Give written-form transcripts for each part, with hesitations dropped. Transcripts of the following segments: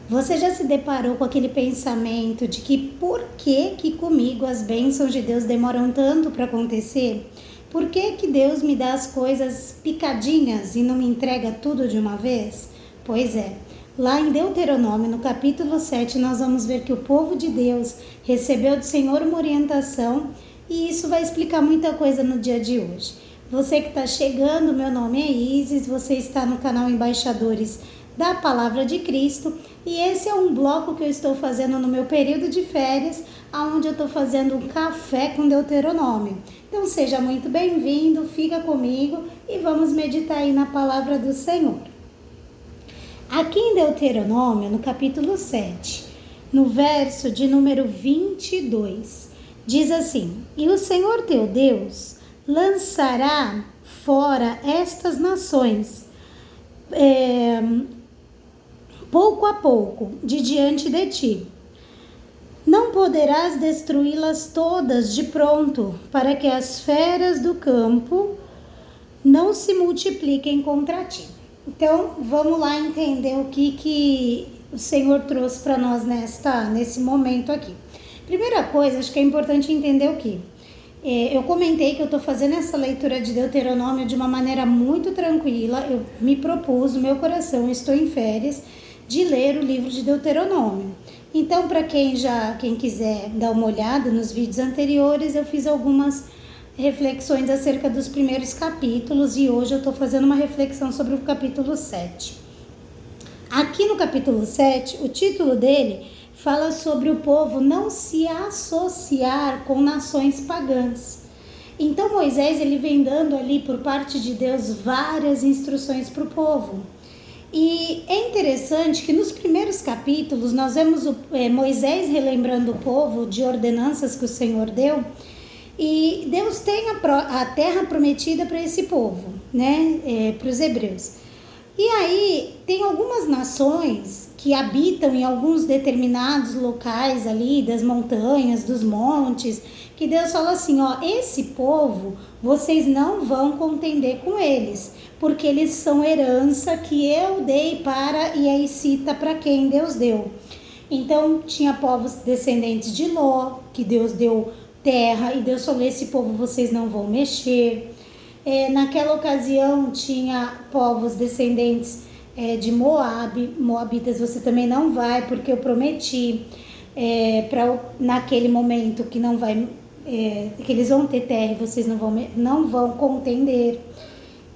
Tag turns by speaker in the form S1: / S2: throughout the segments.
S1: Você já se deparou com aquele pensamento de que por que comigo as bênçãos de Deus demoram tanto para acontecer? Por que Deus me dá as coisas picadinhas e não me entrega tudo de uma vez? Pois é, lá em Deuteronômio, no capítulo 7, nós vamos ver que o povo de Deus recebeu do Senhor uma orientação e isso vai explicar muita coisa no dia de hoje. Você que está chegando, meu nome é Isis, você está no canal Embaixadores da Palavra de Cristo e esse é um bloco que eu estou fazendo no meu período de férias, onde eu estou fazendo um café com Deuteronômio. Então seja muito bem-vindo, fica comigo e vamos meditar aí na Palavra do Senhor. Aqui em Deuteronômio, no capítulo 7, no verso de número 22, diz assim: E o Senhor teu Deus lançará fora estas nações, pouco a pouco, de diante de ti. Não poderás destruí-las todas de pronto, para que as feras do campo não se multipliquem contra ti. Então, vamos lá entender o que o Senhor trouxe para nós nesse momento aqui. Primeira coisa, acho que é importante entender o que? Eu comentei que eu estou fazendo essa leitura de Deuteronômio de uma maneira muito tranquila. Eu me propus, no meu coração, eu estou em férias, de ler o livro de Deuteronômio. Então, para quem quiser dar uma olhada nos vídeos anteriores, eu fiz algumas reflexões acerca dos primeiros capítulos e hoje eu estou fazendo uma reflexão sobre o capítulo 7. Aqui no capítulo 7, o título dele fala sobre o povo não se associar com nações pagãs. Então Moisés ele vem dando ali por parte de Deus várias instruções para o povo. E é interessante que nos primeiros capítulos nós vemos Moisés relembrando o povo de ordenanças que o Senhor deu. E Deus tem a terra prometida para esse povo, né? Para os hebreus. E aí tem algumas nações que habitam em alguns determinados locais ali, das montanhas, dos montes, que Deus fala assim, ó, esse povo, vocês não vão contender com eles, porque eles são herança que eu dei para, e aí cita para quem Deus deu. Então tinha povos descendentes de Ló, que Deus deu terra, e Deus falou, esse povo vocês não vão mexer. Naquela ocasião tinha povos descendentes de Moabitas você também não vai, porque eu prometi naquele momento que não vai, que eles vão ter terra e vocês não vão contender.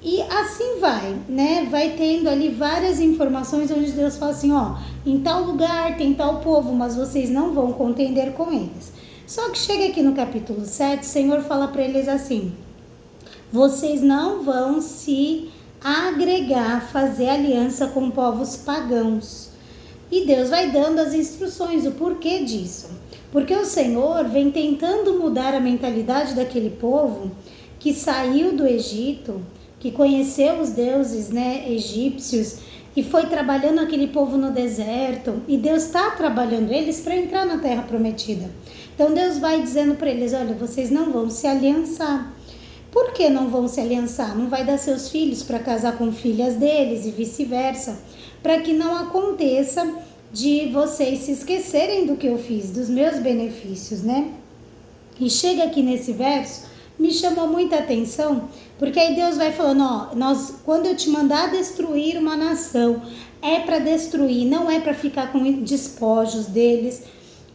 S1: E assim vai, né? Vai tendo ali várias informações onde Deus fala assim, ó, em tal lugar tem tal povo, mas vocês não vão contender com eles. Só que chega aqui no capítulo 7, o Senhor fala para eles assim, vocês não vão se agregar, fazer aliança com povos pagãos. E Deus vai dando as instruções, o porquê disso. Porque o Senhor vem tentando mudar a mentalidade daquele povo que saiu do Egito, que conheceu os deuses, né, egípcios, e foi trabalhando aquele povo no deserto, e Deus está trabalhando eles para entrar na terra prometida. Então Deus vai dizendo para eles, olha, vocês não vão se aliançar. Por que não vão se aliançar? Não vai dar seus filhos para casar com filhas deles e vice-versa, para que não aconteça de vocês se esquecerem do que eu fiz, dos meus benefícios, né? E chega aqui nesse verso, me chamou muita atenção, porque aí Deus vai falando, ó, quando eu te mandar destruir uma nação, é para destruir, não é para ficar com despojos deles.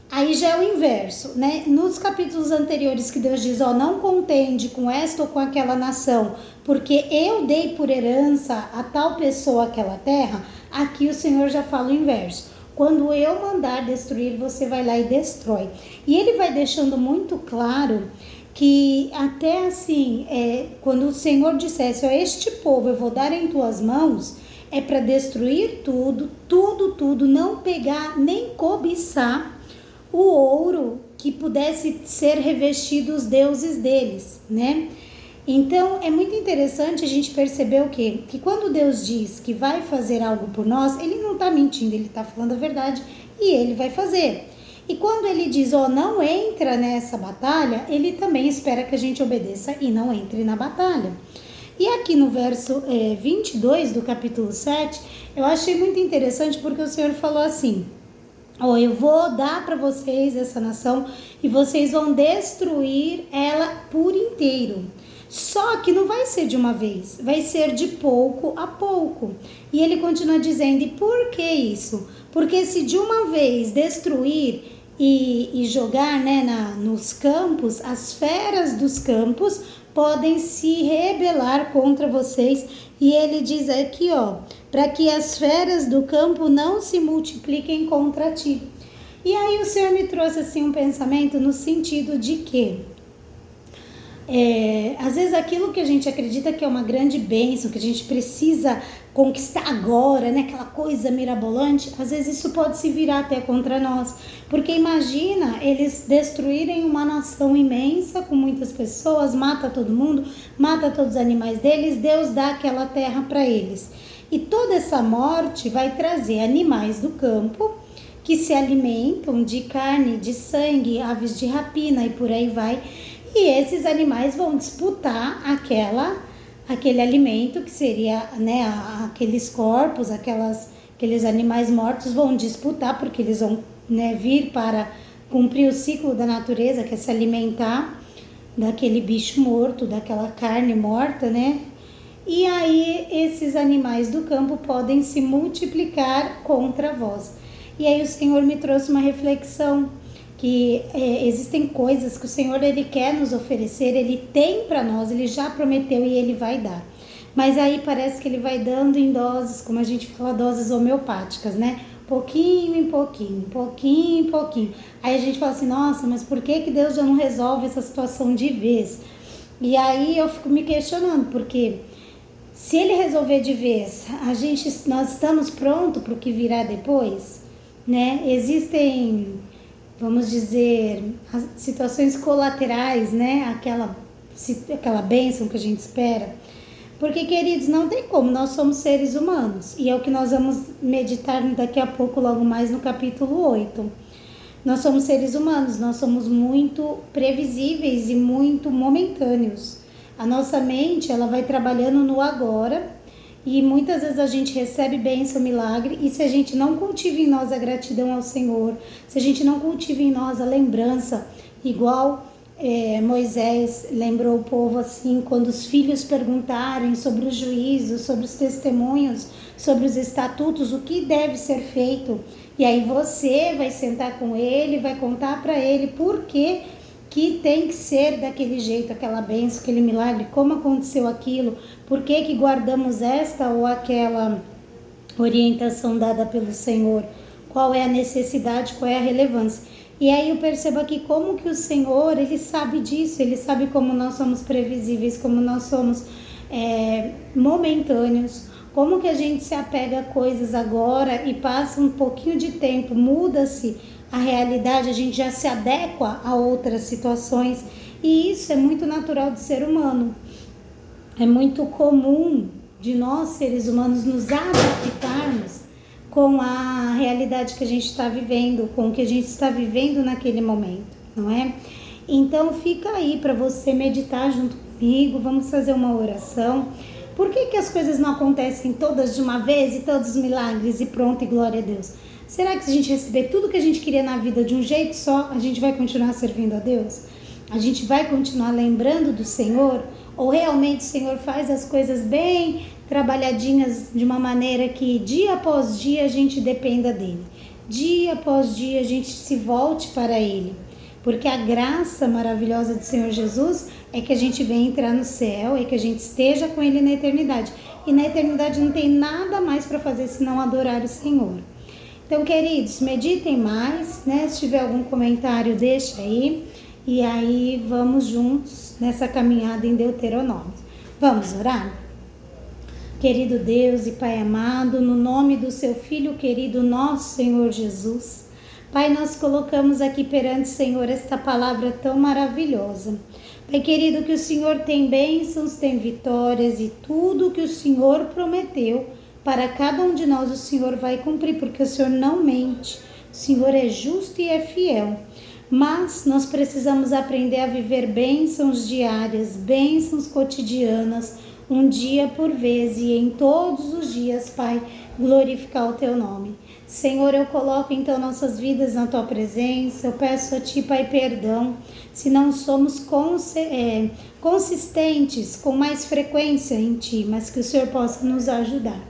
S1: Aí já é o inverso, né? Nos capítulos anteriores que Deus diz, ó, não contende com esta ou com aquela nação, porque eu dei por herança a tal pessoa aquela terra, aqui o Senhor já fala o inverso. Quando eu mandar destruir, você vai lá e destrói. E ele vai deixando muito claro que até assim, quando o Senhor dissesse, ó, este povo eu vou dar em tuas mãos, é para destruir tudo, não pegar nem cobiçar o ouro que pudesse ser revestido os deuses deles, né? Então é muito interessante a gente perceber o quê? Que quando Deus diz que vai fazer algo por nós, ele não está mentindo, ele está falando a verdade e ele vai fazer. E quando ele diz, ó, não entra nessa batalha, ele também espera que a gente obedeça e não entre na batalha. E aqui no verso 22 do capítulo 7, eu achei muito interessante porque o Senhor falou assim: eu vou dar para vocês essa nação e vocês vão destruir ela por inteiro. Só que não vai ser de uma vez, vai ser de pouco a pouco. E ele continua dizendo: e por que isso? Porque se de uma vez destruir e jogar, né, nos campos, as feras dos campos podem se rebelar contra vocês. E ele diz aqui, para que as feras do campo não se multipliquem contra ti. E aí o Senhor me trouxe assim um pensamento no sentido de que às vezes aquilo que a gente acredita que é uma grande bênção, que a gente precisa conquistar agora, né, aquela coisa mirabolante, às vezes isso pode se virar até contra nós, porque imagina eles destruírem uma nação imensa com muitas pessoas, mata todo mundo, mata todos os animais deles, Deus dá aquela terra para eles, e toda essa morte vai trazer animais do campo que se alimentam de carne, de sangue, aves de rapina e por aí vai. E esses animais vão disputar aquele alimento que seria, né, aqueles corpos, aqueles animais mortos vão disputar, porque eles vão, né, vir para cumprir o ciclo da natureza, que é se alimentar daquele bicho morto, daquela carne morta, né? E aí esses animais do campo podem se multiplicar contra vós. E aí o Senhor me trouxe uma reflexão, que existem coisas que o Senhor ele quer nos oferecer, ele tem para nós, ele já prometeu e ele vai dar. Mas aí parece que ele vai dando em doses, como a gente fala, doses homeopáticas, né? Pouquinho em pouquinho, pouquinho em pouquinho. Aí a gente fala assim: nossa, mas por que Deus já não resolve essa situação de vez? E aí eu fico me questionando, porque se ele resolver de vez, nós estamos prontos para o que virá depois, né? Existem, vamos dizer, as situações colaterais, né? Aquela bênção que a gente espera. Porque, queridos, não tem como, nós somos seres humanos. E é o que nós vamos meditar daqui a pouco, logo mais no capítulo 8. Nós somos seres humanos, nós somos muito previsíveis e muito momentâneos. A nossa mente, ela vai trabalhando no agora, e muitas vezes a gente recebe bênção, milagre, e se a gente não cultiva em nós a gratidão ao Senhor, se a gente não cultiva em nós a lembrança, igual Moisés lembrou o povo assim, quando os filhos perguntarem sobre os juízos, sobre os testemunhos, sobre os estatutos, o que deve ser feito, e aí você vai sentar com ele, vai contar para ele por que tem que ser daquele jeito, aquela bênção, aquele milagre, como aconteceu aquilo, por que guardamos esta ou aquela orientação dada pelo Senhor, qual é a necessidade, qual é a relevância. E aí eu percebo aqui como que o Senhor, ele sabe disso, ele sabe como nós somos previsíveis, como nós somos momentâneos, como que a gente se apega a coisas agora e passa um pouquinho de tempo, muda-se a realidade, a gente já se adequa a outras situações, e isso é muito natural do ser humano. É muito comum de nós, seres humanos, nos adaptarmos com a realidade que a gente está vivendo, com o que a gente está vivendo naquele momento, não é? Então fica aí para você meditar junto comigo, vamos fazer uma oração. Por que as coisas não acontecem todas de uma vez e todos os milagres e pronto, e glória a Deus? Será que se a gente receber tudo que a gente queria na vida de um jeito só, a gente vai continuar servindo a Deus? A gente vai continuar lembrando do Senhor? Ou realmente o Senhor faz as coisas bem trabalhadinhas de uma maneira que dia após dia a gente dependa dele? Dia após dia a gente se volte para ele. Porque a graça maravilhosa do Senhor Jesus é que a gente venha entrar no céu, é que a gente esteja com ele na eternidade. E na eternidade não tem nada mais para fazer senão adorar o Senhor. Então, queridos, meditem mais, né? Se tiver algum comentário, deixa aí. E aí, vamos juntos nessa caminhada em Deuteronômio. Vamos orar? Querido Deus e Pai amado, no nome do seu Filho querido, nosso Senhor Jesus. Pai, nós colocamos aqui perante o Senhor esta palavra tão maravilhosa. Pai querido, que o Senhor tem bênçãos, tem vitórias e tudo que o Senhor prometeu para cada um de nós o Senhor vai cumprir, porque o Senhor não mente, o Senhor é justo e é fiel. Mas nós precisamos aprender a viver bênçãos diárias, bênçãos cotidianas, um dia por vez e em todos os dias, Pai, glorificar o Teu nome. Senhor, eu coloco então nossas vidas na Tua presença, eu peço a Ti, Pai, perdão, se não somos consistentes com mais frequência em Ti, mas que o Senhor possa nos ajudar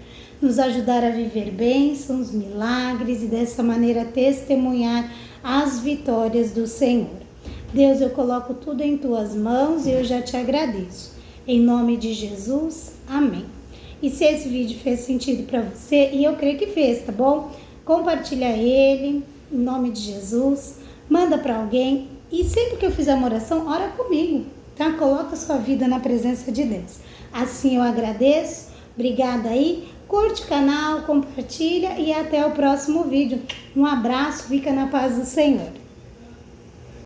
S1: a viver bênçãos, milagres e dessa maneira testemunhar as vitórias do Senhor. Deus, eu coloco tudo em Tuas mãos e eu já Te agradeço. Em nome de Jesus, amém. E se esse vídeo fez sentido para você, e eu creio que fez, tá bom? Compartilha ele, em nome de Jesus, manda para alguém e sempre que eu fizer uma oração, ora comigo, tá? Coloca sua vida na presença de Deus. Assim eu agradeço, obrigada aí, curte o canal, compartilha e até o próximo vídeo. Um abraço, fica na paz do Senhor.